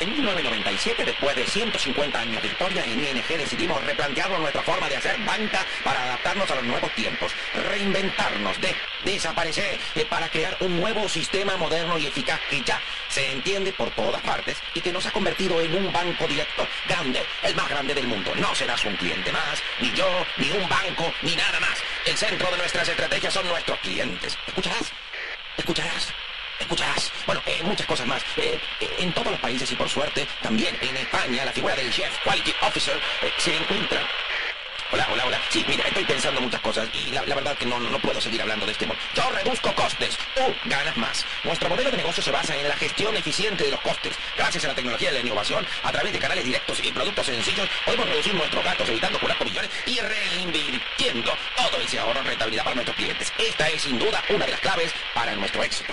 En 1997, después de 150 años de historia, en ING decidimos replantearnos nuestra forma de hacer banca para adaptarnos a los nuevos tiempos, reinventarnos, desaparecer, para crear un nuevo sistema moderno y eficaz que ya se entiende por todas partes y que nos ha convertido en un banco directo, grande, el más grande del mundo. No serás un cliente más, ni yo, ni un banco, ni nada más. El centro de nuestras estrategias son nuestros clientes. ¿Escucharás? ¿Escucharás? Escucharás. Bueno, muchas cosas más. En todos los países y por suerte, también en España, la figura del Chief Quality Officer se encuentra. Hola. Sí, mira, estoy pensando muchas cosas y la verdad que no puedo seguir hablando de este modo. Yo reduzco costes, tú ganas más. Nuestro modelo de negocio se basa en la gestión eficiente de los costes. Gracias a la tecnología y la innovación, a través de canales directos y productos sencillos, podemos reducir nuestros gastos evitando curar por millones y reinvirtiendo todo ese ahorro en rentabilidad para nuestros clientes. Esta es sin duda una de las claves para nuestro éxito.